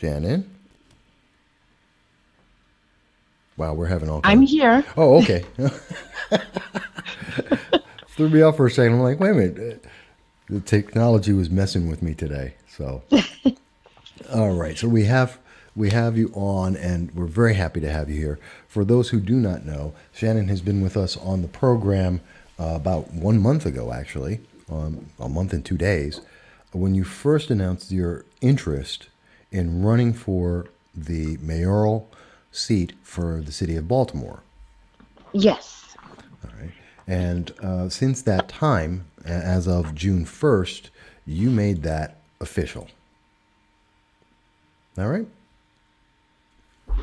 Shannon? Wow, we're having all I'm kinds. here. Oh, okay. Threw me off for a second. I'm like, wait a minute. The technology was messing with me today. So, all right. So we have you on, and we're very happy to have you here. For those who do not know, Shannon has been with us on the program about 1 month ago, actually, a month and 2 days, when you first announced your interest in running for the mayoral seat for the city of Baltimore. Yes, All right. And since that time, as of June 1st, you made that official. All right.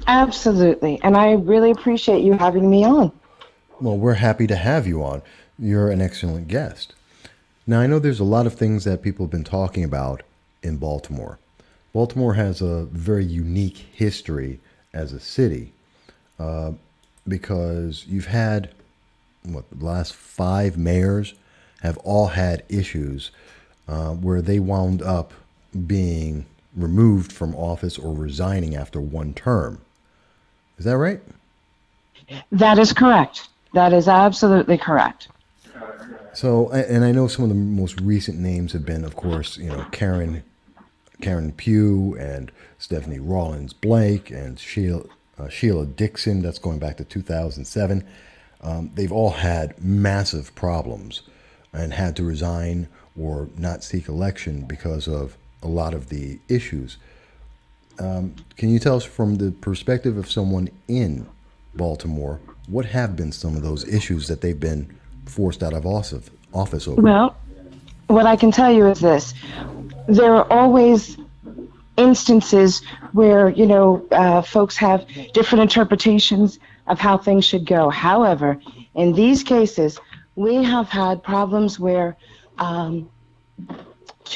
absolutely. And I really appreciate you having me on. Well, we're happy to have you on. You're an excellent guest. Now, I know there's a lot of things that people have been talking about in Baltimore. Baltimore has a very unique history as a city because you've had, what, the last five mayors have all had issues where they wound up being removed from office or resigning after one term. Is that right? That is correct. That is absolutely correct. So, and I know some of the most recent names have been, of course, Karen Pugh and Stephanie Rawlins Blake and Sheila Dixon. That's going back to 2007. They've all had massive problems and had to resign or not seek election because of a lot of the issues. Can you tell us from the perspective of someone in Baltimore, what have been some of those issues that they've been forced out of office over? Well, what I can tell you is this. There are always instances where, folks have different interpretations of how things should go. However, in these cases, we have had problems where 2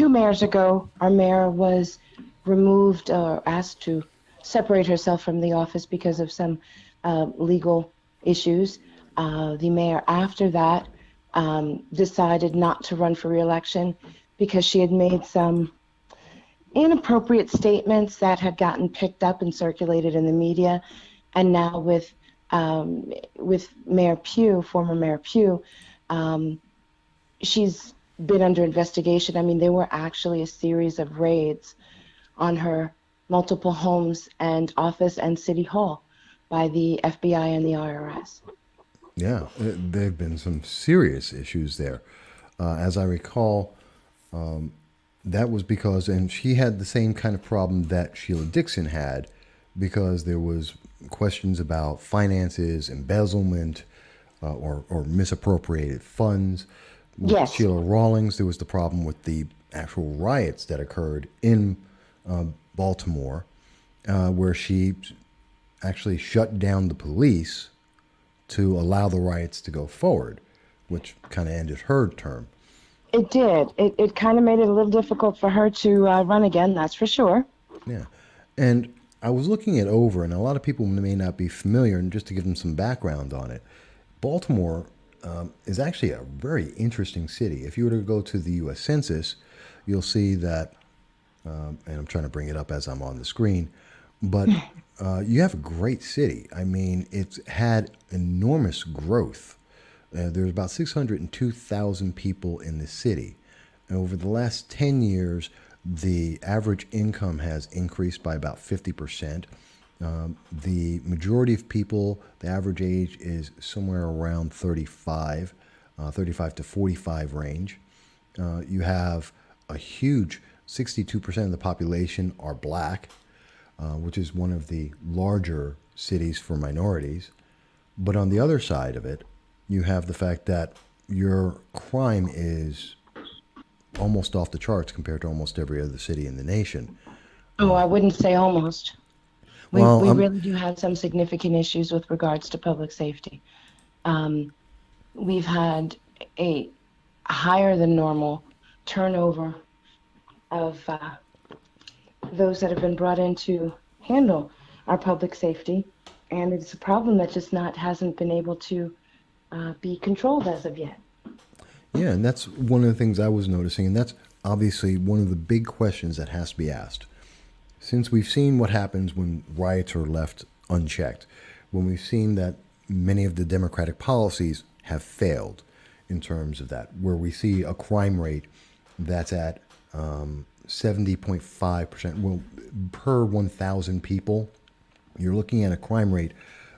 mayors ago, our mayor was removed or asked to separate herself from the office because of some legal issues. The mayor after that decided not to run for reelection because she had made some inappropriate statements that had gotten picked up and circulated in the media. And now with Mayor Pugh, former Mayor Pugh, she's been under investigation. I mean, there were actually a series of raids on her multiple homes and office and city hall by the FBI and the IRS. Yeah, there have been some serious issues there. As I recall, that was because, and she had the same kind of problem that Sheila Dixon had, because there was questions about finances, embezzlement, or misappropriated funds. With Yes. Sheila Rawlings, there was the problem with the actual riots that occurred in Baltimore, where she actually shut down the police to allow the riots to go forward, which kind of ended her term. It did. It kind of made it a little difficult for her to run again, that's for sure. Yeah. And I was looking it over, and a lot of people may not be familiar, and just to give them some background on it, Baltimore is actually a very interesting city. If you were to go to the U.S. Census, you'll see that, and I'm trying to bring it up as I'm on the screen, but you have a great city. I mean, it's had enormous growth. There's about 602,000 people in the city. And over the last 10 years, the average income has increased by about 50%. The majority of people, the average age is somewhere around 35 to 45 range. You have a huge 62% of the population are black, which is one of the larger cities for minorities. But on the other side of it, you have the fact that your crime is almost off the charts compared to almost every other city in the nation. Oh, I wouldn't say almost. We, Well, we really do have some significant issues with regards to public safety. We've had a higher than normal turnover of those that have been brought in to handle our public safety, and it's a problem that just not hasn't been able to be controlled as of yet. yeah, and that's one of the things I was noticing, and that's obviously one of the big questions that has to be asked. Since we've seen what happens when riots are left unchecked, when we've seen that many of the Democratic policies have failed in terms of that, where we see a crime rate that's at 70.5%, well, per 1,000 people, you're looking at a crime rate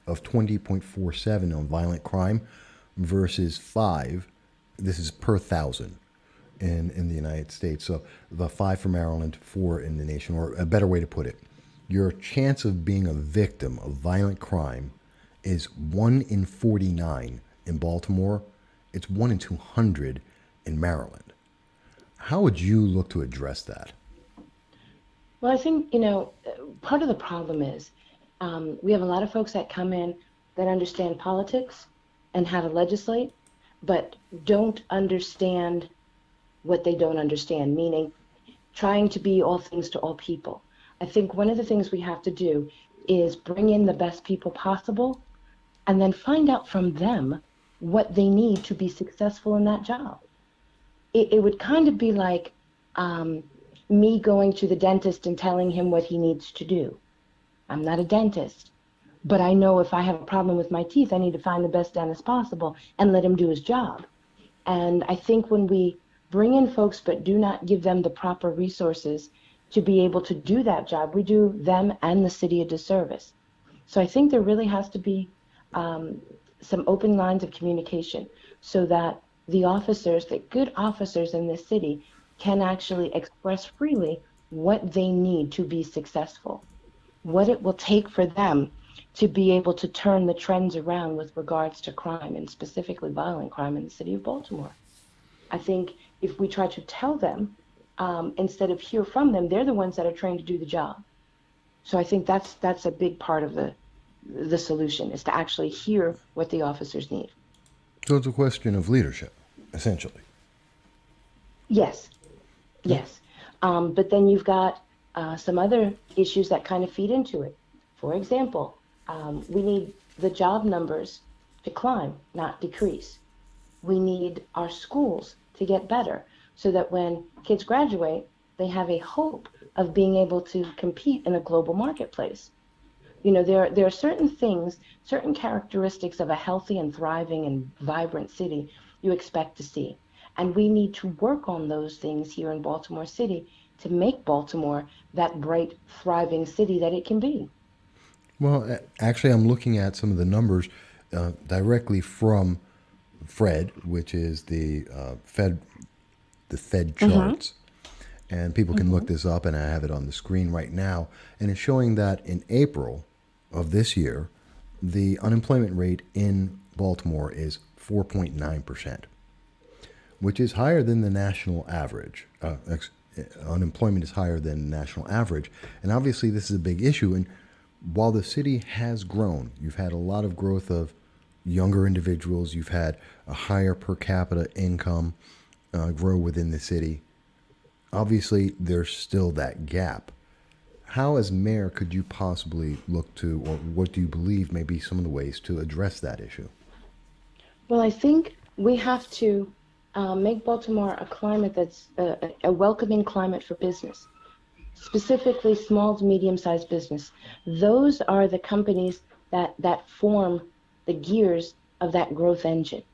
of 20.47 on violent crime versus 5. This is per thousand in the United States. So the 5 for Maryland, 4 in the nation, or a better way to put it, your chance of being a victim of violent crime is 1 in 49 in Baltimore. It's 1 in 200 in Maryland. How would you look to address that? Well, I think, part of the problem is we have a lot of folks that come in that understand politics and how to legislate, but don't understand what they don't understand, meaning trying to be all things to all people. I think one of the things we have to do is bring in the best people possible and then find out from them what they need to be successful in that job. It would kind of be like me going to the dentist and telling him what he needs to do. I'm not a dentist, but I know if I have a problem with my teeth, I need to find the best dentist possible and let him do his job. And I think when we bring in folks but do not give them the proper resources to be able to do that job, we do them and the city a disservice. So I think there really has to be some open lines of communication so that the officers, the good officers in this city, can actually express freely what they need to be successful, what it will take for them to be able to turn the trends around with regards to crime, and specifically violent crime in the city of Baltimore. I think if we try to tell them instead of hear from them, they're the ones that are trained to do the job. So I think that's a big part of the solution, is to actually hear what the officers need. So it's a question of leadership, essentially. Yes, yes. But then you've got some other issues that kind of feed into it. For example, we need the job numbers to climb, not decrease. We need our schools to get better so that when kids graduate, they have a hope of being able to compete in a global marketplace. There are certain things, certain characteristics of a healthy and thriving and vibrant city you expect to see. And we need to work on those things here in Baltimore City to make Baltimore that bright, thriving city that it can be. Well, actually, I'm looking at some of the numbers directly from Fred, which is the Fed Mm-hmm. charts, and people can look this up, and I have it on the screen right now, and it's showing that in April of this year, the unemployment rate in Baltimore is 4.9%, which is higher than the national average. Unemployment is higher than the national average, and obviously this is a big issue. And while the city has grown, you've had a lot of growth of younger individuals, you've had a higher per capita income grow within the city. Obviously, there's still that gap. How, as mayor, could you possibly look to, or what do you believe may be some of the ways to address that issue? Well, I think we have to make Baltimore a climate that's a welcoming climate for business, specifically small to medium-sized business. Those are the companies that form the gears of that growth engine.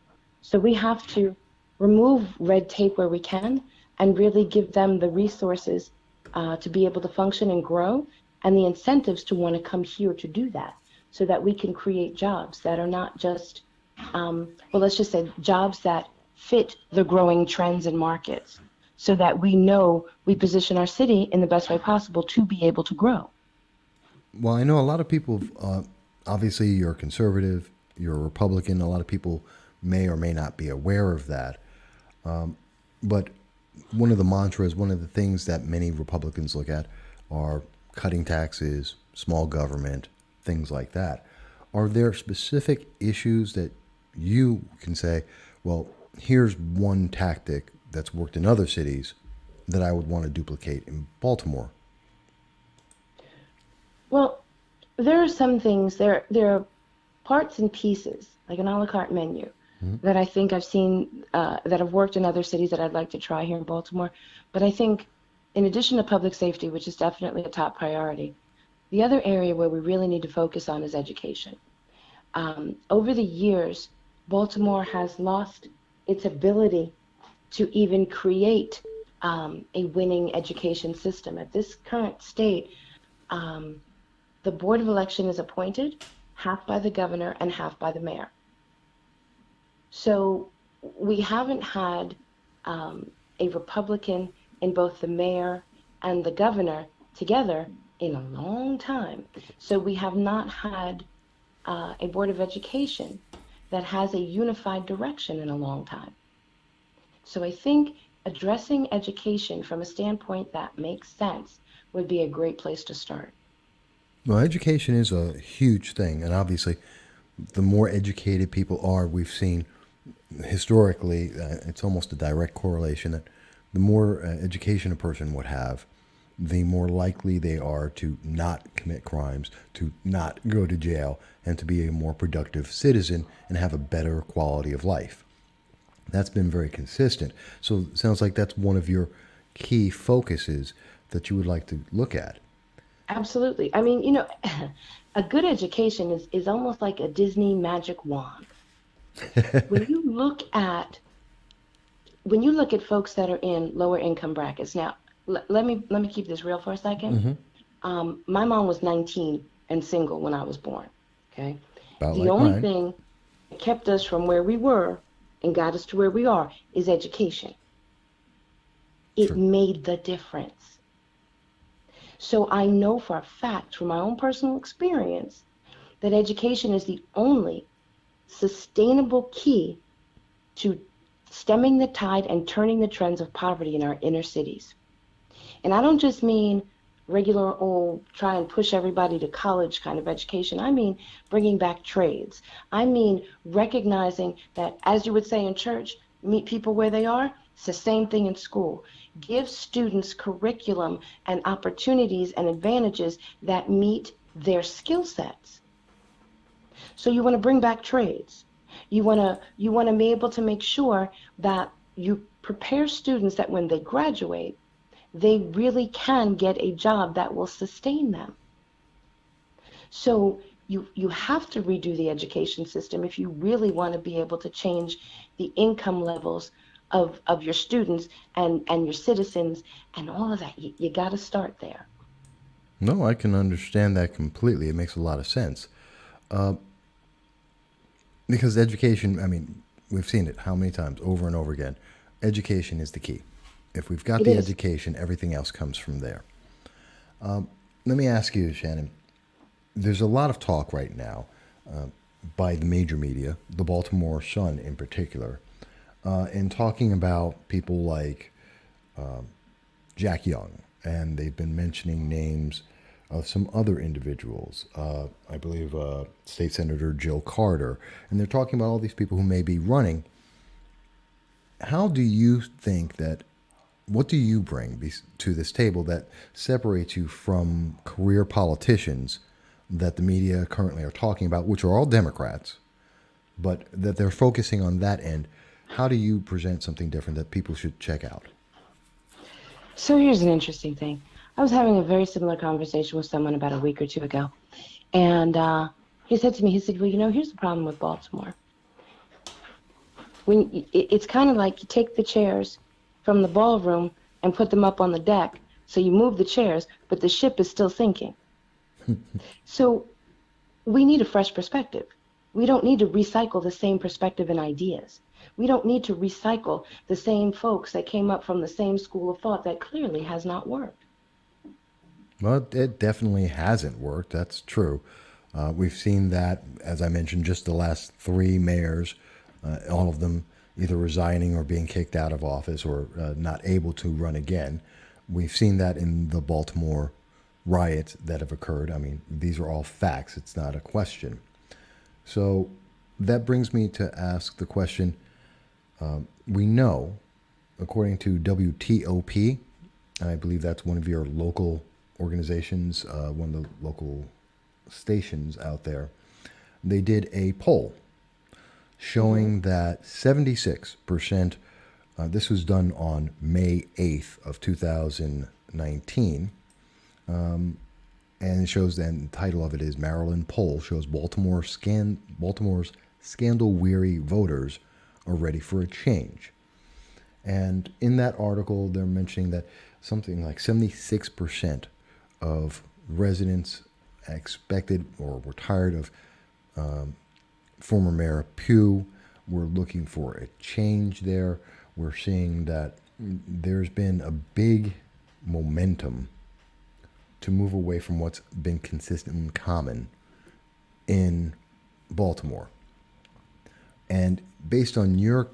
So we have to remove red tape where we can and really give them the resources to be able to function and grow, and the incentives to want to come here to do that, so that we can create jobs that are not just, let's just say jobs that fit the growing trends and markets, so that we know we position our city in the best way possible to be able to grow. Well, I know a lot of people, obviously, you're a conservative, you're a Republican. A lot of people may or may not be aware of that. But one of the mantras, one of the things that many Republicans look at are cutting taxes, small government, things like that. Are there specific issues that you can say, well, here's one tactic that's worked in other cities that I would want to duplicate in Baltimore? Well, there are some things, there are parts and pieces, like an a la carte menu, that I think I've seen that have worked in other cities that I'd like to try here in Baltimore. But I think in addition to public safety, which is definitely a top priority, the other area where we really need to focus on is education. Over the years, Baltimore has lost its ability to even create a winning education system. At this current state, um, the Board of Election is appointed half by the governor and half by the mayor. So we haven't had a Republican in both the mayor and the governor together in a long time. So we have not had a Board of Education that has a unified direction in a long time. So I think addressing education from a standpoint that makes sense would be a great place to start. Well, education is a huge thing, and obviously, the more educated people are, we've seen historically, it's almost a direct correlation that the more education a person would have, the more likely they are to not commit crimes, to not go to jail, and to be a more productive citizen and have a better quality of life. That's been very consistent. So it sounds like that's one of your key focuses that you would like to look at. Absolutely. I mean, a good education is almost like a Disney magic wand. When you look at folks that are in lower income brackets, now let me keep this real for a second. Mm-hmm. My mom was 19 and single when I was born. Okay, About the like only mine. thing that kept us from where we were and got us to where we are is education. It Sure. made the difference. So I know for a fact from my own personal experience that education is the only sustainable key to stemming the tide and turning the trends of poverty in our inner cities. And I don't just mean regular old try and push everybody to college kind of education. I mean bringing back trades. I mean recognizing that, as you would say in church, meet people where they are. It's the same thing in school. Give students curriculum and opportunities and advantages that meet their skill sets. So you want to bring back trades. You want to be able to make sure that you prepare students that when they graduate, they really can get a job that will sustain them. So you have to redo the education system if you really want to be able to change the income levels of your students and your citizens and all of that. You got to start there. No, I can understand that completely. It makes a lot of sense. Uh, because education, I mean, we've seen it how many times over and over again. Education is the key. If we've got It the is. education, everything else comes from there. Let me ask you, Shannon. There's a lot of talk right now uh, by the major media, the Baltimore Sun in particular, in talking about people like Jack Young, and they've been mentioning names of some other individuals. I believe State Senator Jill Carter, and they're talking about all these people who may be running. How do you think that? What do you bring to this table that separates you from career politicians that the media currently are talking about, which are all Democrats, but that they're focusing on that end? How do you present something different that people should check out? So here's an interesting thing. I was having a very similar conversation with someone about a week or two ago, and he said to me, he said, "Well, here's the problem with Baltimore. It's kind of like you take the chairs from the ballroom and put them up on the deck. So you move the chairs, but the ship is still sinking. So we need a fresh perspective. We don't need to recycle the same perspective and ideas. We don't need to recycle the same folks that came up from the same school of thought that clearly has not worked." Well, it definitely hasn't worked. That's true. We've seen that, as I mentioned, just the last three mayors, all of them either resigning or being kicked out of office or not able to run again. We've seen that in the Baltimore riots that have occurred. I mean, these are all facts. It's not a question. So that brings me to ask the question, we know, according to WTOP, I believe that's one of your local organizations, one of the local stations out there, they did a poll Hmm. showing that 76%, this was done on May 8th of 2000, 19. And it shows, then the title of it is Maryland Poll shows Baltimore's scandal-weary voters are ready for a change. And in that article, they're mentioning that something like 76% of residents expected or were tired of former Mayor Pugh. We're looking for a change there. We're seeing that there's been a big momentum to move away from what's been consistent and common in Baltimore. And based on your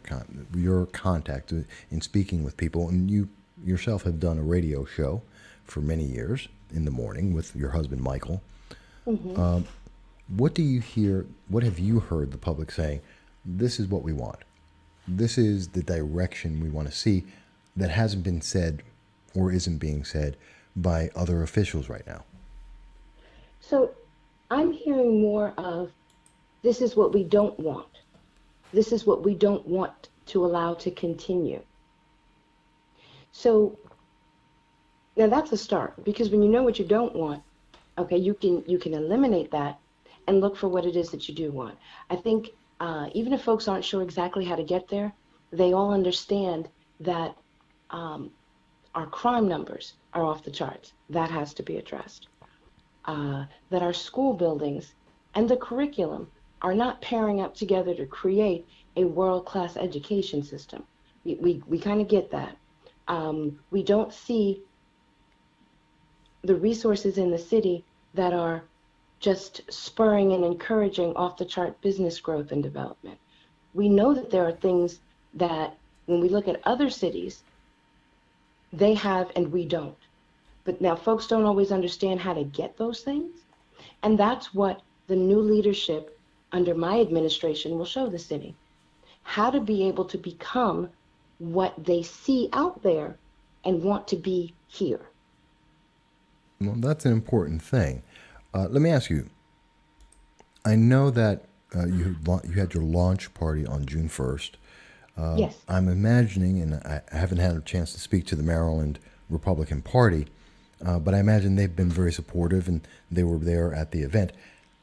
contact in speaking with people, and you yourself have done a radio show for many years in the morning with your husband Michael. Mm-hmm. What do you hear? What have you heard the public saying? This is what we want. This is the direction we want to see that hasn't been said or isn't being said by other officials right now. So I'm hearing more of this is what we don't want. This is what we don't want to allow to continue. So now that's a start, because when you know what you don't want, okay, you can eliminate that and look for what it is that you do want. I think even if folks aren't sure exactly how to get there, they all understand that our crime numbers are off the charts. That has to be addressed. That our school buildings and the curriculum are not pairing up together to create a world-class education system. We kind of get that. We don't see the resources in the city that are just spurring and encouraging off-the-chart business growth and development. We know that there are things that when we look at other cities, they have and we don't. But now folks don't always understand how to get those things. And that's what the new leadership under my administration will show the city. How to be able to become what they see out there and want to be here. Well, that's an important thing. Let me ask you. I know that you had your launch party on June 1st. Yes. I'm imagining, and I haven't had a chance to speak to the Maryland Republican Party, but I imagine they've been very supportive and they were there at the event.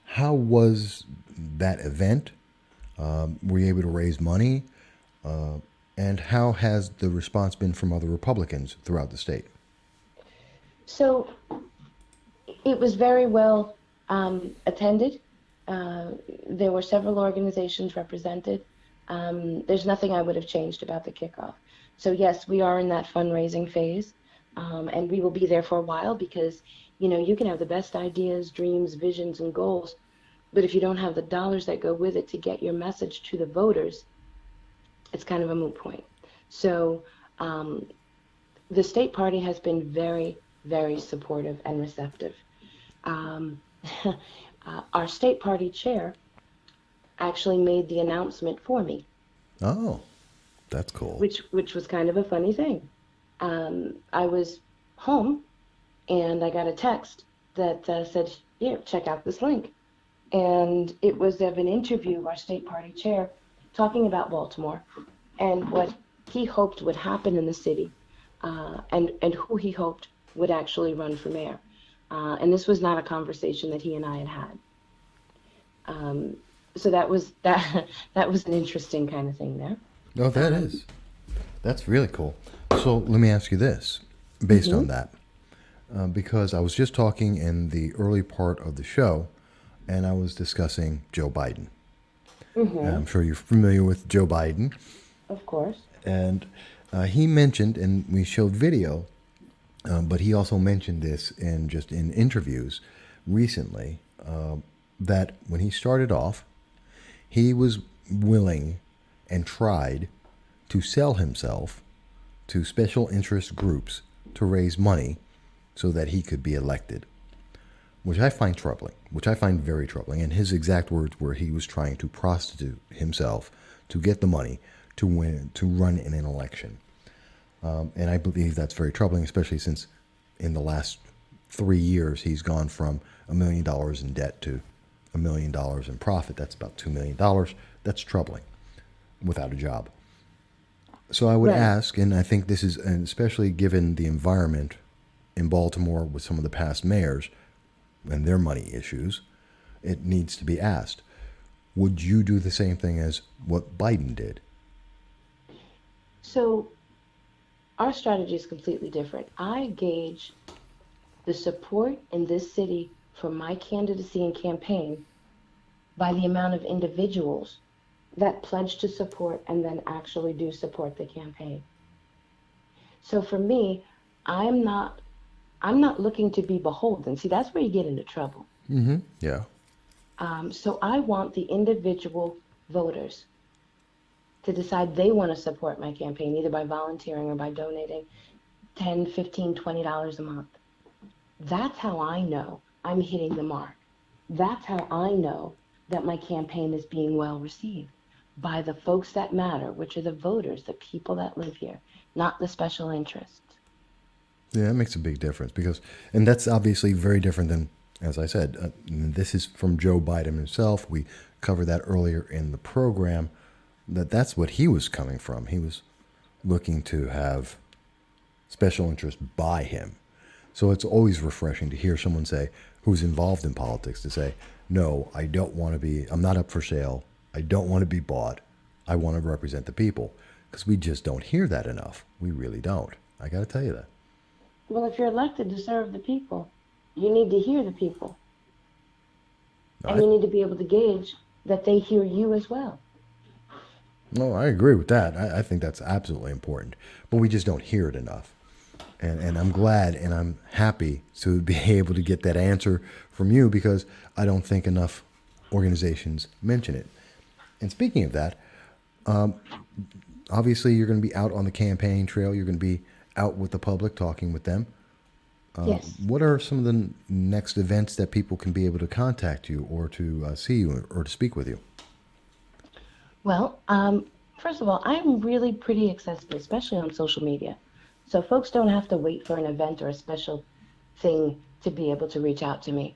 How was that event? Were you able to raise money? And how has the response been from other Republicans throughout the state? So it was very well attended. There were several organizations represented. There's nothing I would have changed about the kickoff. So yes, we are in that fundraising phase, and we will be there for a while because, you can have the best ideas, dreams, visions, and goals, but if you don't have the dollars that go with it to get your message to the voters, it's kind of a moot point. So the state party has been very, very supportive and receptive. Our state party chair actually made the announcement for me. Oh, that's cool. Which was kind of a funny thing. I was home and I got a text that said, here, check out this link. And it was of an interview of our state party chair talking about Baltimore and what he hoped would happen in the city, and who he hoped would actually run for mayor. And this was not a conversation that he and I had had. So that was an interesting kind of thing there. Oh, that is. That's really cool. So let me ask you this, based on that, because I was just talking in the early part of the show, and I was discussing Joe Biden. And I'm sure you're familiar with Joe Biden. Of course. And he mentioned, and we showed video, but he also mentioned this in interviews recently, that when he started off, he was willing and tried to sell himself to special interest groups to raise money so that he could be elected, which I find troubling, which I find very troubling. And his exact words were he was trying to prostitute himself to get the money to run in an election. And I believe that's very troubling, especially since in the last 3 years, he's gone from $1 million in debt to $1 million in profit. That's about $2 million. That's troubling without a job. So I would ask, and I think this is, and especially given the environment in Baltimore with some of the past mayors and their money issues, it needs to be asked. Would you do the same thing as what Biden did? So our strategy is completely different. I gauge the support in this city for my candidacy and campaign by the amount of individuals that pledge to support and then actually do support the campaign. So for me, I'm not I'm not looking to be beholden. See, that's where you get into trouble. Mm-hmm. Yeah. So I want the individual voters to decide they want to support my campaign, either by volunteering or by donating 10, 15, $20 a month. That's how I know I'm hitting the mark. That's how I know that my campaign is being well received by the folks that matter, which are the voters, the people that live here, not the special interests. Yeah, it makes a big difference because, and that's obviously very different than, as I said, this is from Joe Biden himself. We covered that earlier in the program. That's what he was coming from. He was looking to have special interest by him. So it's always refreshing to hear someone say, who's involved in politics, to say, no, I don't want to be, I'm not up for sale. I don't want to be bought. I want to represent the people. Because we just don't hear that enough. We really don't. I got to tell you that. Well, if you're elected to serve the people, you need to hear the people. And I, you need to be able to gauge that they hear you as well. no, I agree with that. I think that's absolutely important. But we just don't hear it enough. And I'm glad and I'm happy to be able to get that answer from you because I don't think enough organizations mention it. And speaking of that, obviously you're going to be out on the campaign trail. You're going to be out with the public talking with them. Yes. What are some of the next events that people can be able to contact you or to see you or to speak with you? Well, first of all, I'm really pretty accessible, especially on social media. So folks don't have to wait for an event or a special thing to be able to reach out to me.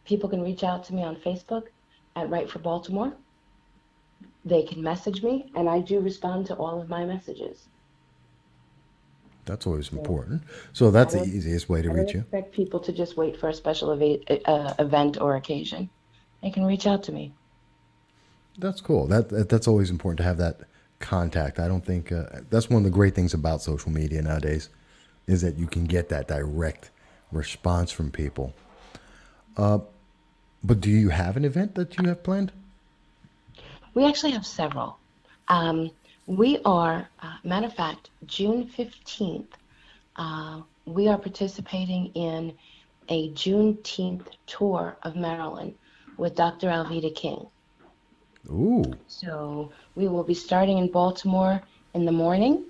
People can reach out to me on Facebook at Write for Baltimore. They can message me, and I do respond to all of my messages. That's always So important. So I that's the don't, easiest way to I don't reach you. expect people to just wait for a special event or occasion. They can reach out to me. That's cool. That's always important to have that contact. I don't think that's one of the great things about social media nowadays is that you can get that direct response from people. But do you have an event that you have planned? We actually have several. Um, we are, matter of fact, June 15th, we are participating in a Juneteenth tour of Maryland with Dr. Alveda King. Ooh, So we will be starting in Baltimore in the morning,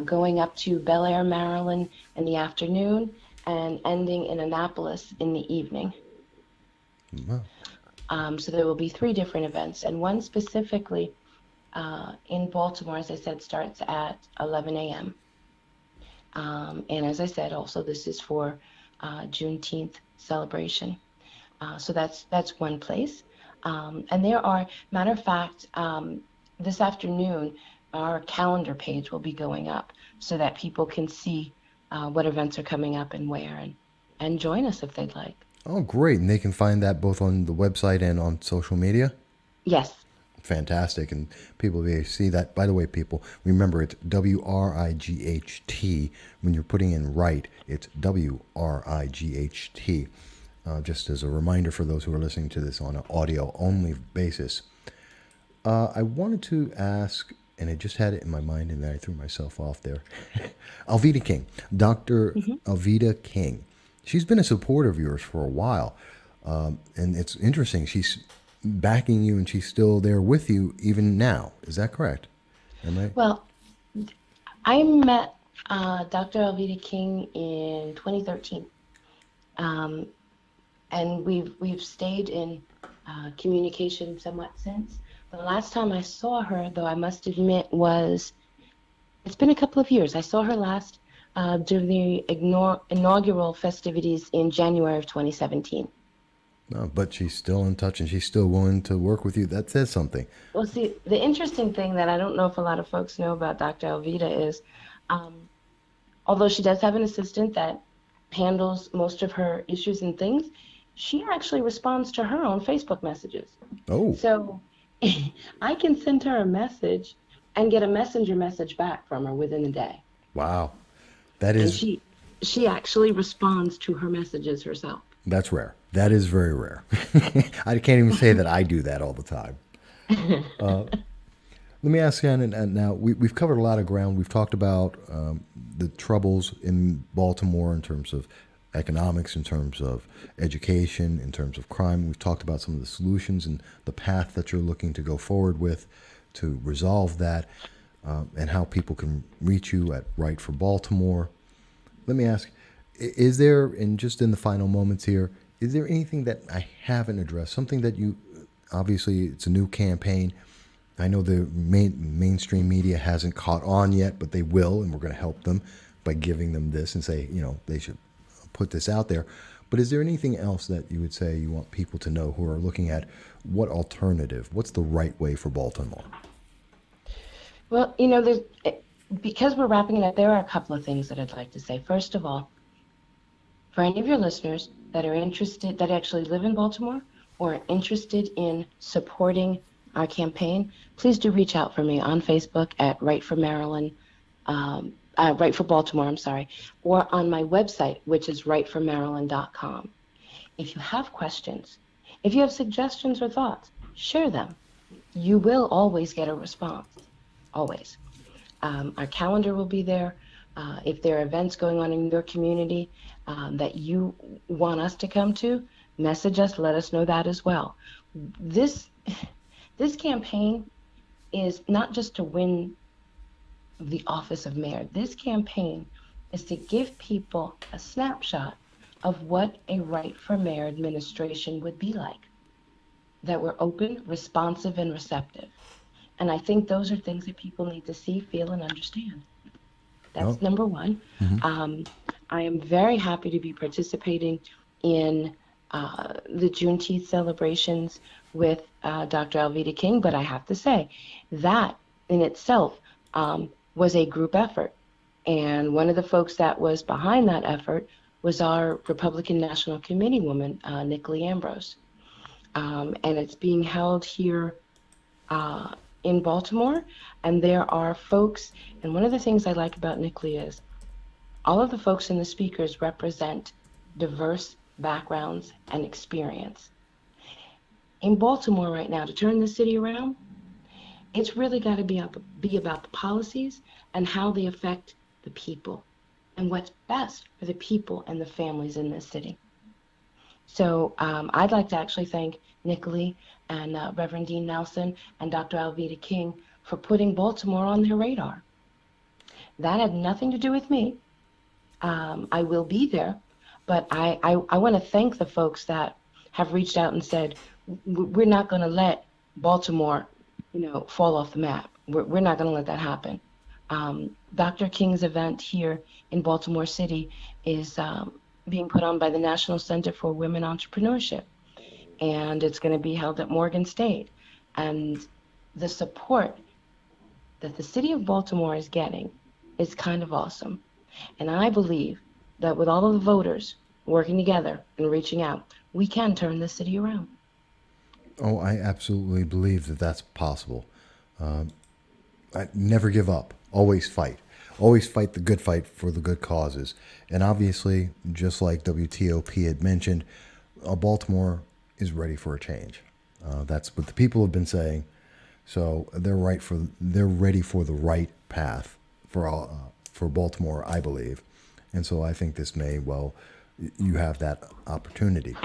going up to Bel Air, Maryland in the afternoon, and ending in Annapolis in the evening. wow. So there will be three different events, and one specifically in Baltimore, as I said, starts at 11 a.m. And as I said, also this is for Juneteenth celebration. So that's one place. And there are, matter of fact, this afternoon, our calendar page will be going up so that people can see what events are coming up and where, and join us if they'd like. Oh, great. And they can find that both on the website and on social media. Yes. Fantastic. And people will be able to see that. By the way, people, remember it's WRIGHT. When you're putting in right, it's WRIGHT. Just as a reminder for those who are listening to this on an audio only basis. I wanted to ask, and I just had it in my mind and then I threw myself off there. Alveda King, Dr. Alveda King. She's been a supporter of yours for a while. And it's interesting. She's backing you and she's still there with you even now. Is that correct? Am I? Well, I met Dr. Alveda King in 2013. And we've stayed in communication somewhat since. The last time I saw her, though I must admit, it's been a couple of years. I saw her last during the inaugural festivities in January of 2017. No, but she's still in touch and she's still willing to work with you. That says something. Well, see, the interesting thing that I don't know if a lot of folks know about Dr. Alveda is, although she does have an assistant that handles most of her issues and things, she actually responds to her own Facebook messages. Oh, So I can send her a message and get a messenger message back from her within a day. wow. That And is she actually responds to her messages herself. that's rare. That is very rare. I can't even say that I do that all the time. Let me ask you, and now we've covered a lot of ground. We've talked about the troubles in Baltimore in terms of economics, in terms of education, in terms of crime. We've talked about some of the solutions and the path that you're looking to go forward with to resolve that, and how people can reach you at Right for Baltimore. Let me ask, is there, and just in the final moments here, is there anything that I haven't addressed? Something that you, obviously, it's a new campaign. I know the mainstream media hasn't caught on yet, but they will, and we're going to help them by giving them this and say, they should put this out there. But is there anything else that you would say you want people to know who are looking at what alternative, what's the right way for Baltimore? Well, because we're wrapping it up, there are a couple of things that I'd like to say. First of all, for any of your listeners that are interested, that actually live in Baltimore or are interested in supporting our campaign, please do reach out for me on Facebook at Right for Maryland, Right for Baltimore, I'm sorry, or on my website, which is rightformaryland.com. If you have questions, if you have suggestions or thoughts, share them. You will always get a response, always. Our calendar will be there. If there are events going on in your community that you want us to come to, message us, let us know that as well. This campaign is not just to win the office of mayor. This campaign is to give people a snapshot of what a Right for Mayor administration would be like. That we're open, responsive, and receptive. And I think those are things that people need to see, feel, and understand. Oh, That's number one. mhm. I am very happy to be participating in the Juneteenth celebrations with Dr. Alveda King, but I have to say that in itself was a group effort. And one of the folks that was behind that effort was our Republican National Committee woman, Nicolay Ambrose. And it's being held here in Baltimore. And there are folks, and one of the things I like about Nicolay is all of the folks and the speakers represent diverse backgrounds and experience. In Baltimore right now, to turn the city around, it's really got to be about the policies and how they affect the people and what's best for the people and the families in this city. So I'd like to actually thank Nicolay and Reverend Dean Nelson and Dr. Alveda King for putting Baltimore on their radar. That had nothing to do with me. I will be there, but I want to thank the folks that have reached out and said, we're not going to let Baltimore, fall off the map. We're not going to let that happen. Dr. King's event here in Baltimore City is being put on by the National Center for Women Entrepreneurship, and it's going to be held at Morgan State. And the support that the city of Baltimore is getting is kind of awesome. And I believe that with all of the voters working together and reaching out, we can turn this city around. Oh, I absolutely believe that that's possible. I never give up. Always fight. Always fight the good fight for the good causes. And obviously, just like WTOP had mentioned, Baltimore is ready for a change. That's what the people have been saying. So they're ready for the right path for Baltimore, I believe. And so I think this may you have that opportunity.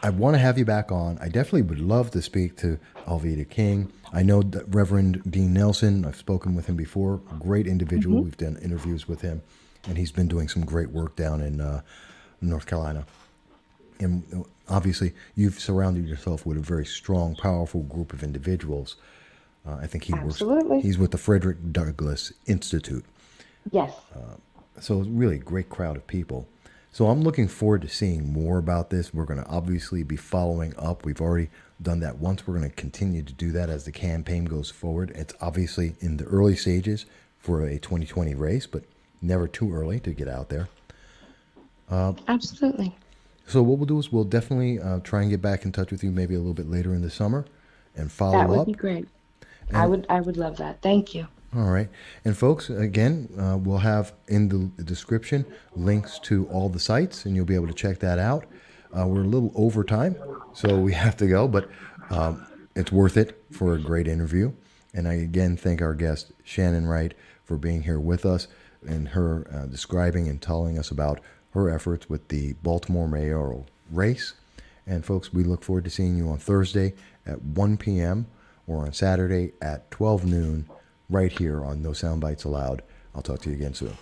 I want to have you back on. I definitely would love to speak to Alveda King. I know that Reverend Dean Nelson, I've spoken with him before, great individual. Mm-hmm. We've done interviews with him, and he's been doing some great work down in North Carolina. And obviously, you've surrounded yourself with a very strong, powerful group of individuals. I think Absolutely. he's with the Frederick Douglass Institute. Yes. So it's really a great crowd of people. So I'm looking forward to seeing more about this. We're going to obviously be following up. We've already done that once. We're going to continue to do that as the campaign goes forward. It's obviously in the early stages for a 2020 race, but never too early to get out there. Absolutely. So what we'll do is we'll definitely try and get back in touch with you maybe a little bit later in the summer and That follow would be up. great. And I would love that. Thank you. all right. And folks, again, we'll have in the description links to all the sites, and you'll be able to check that out. We're a little over time, so we have to go, but it's worth it for a great interview. And I again thank our guest, Shannon Wright, for being here with us and her describing and telling us about her efforts with the Baltimore mayoral race. And folks, we look forward to seeing you on Thursday at 1 p.m. or on Saturday at 12 noon right here on No Soundbites Allowed. I'll talk to you again soon.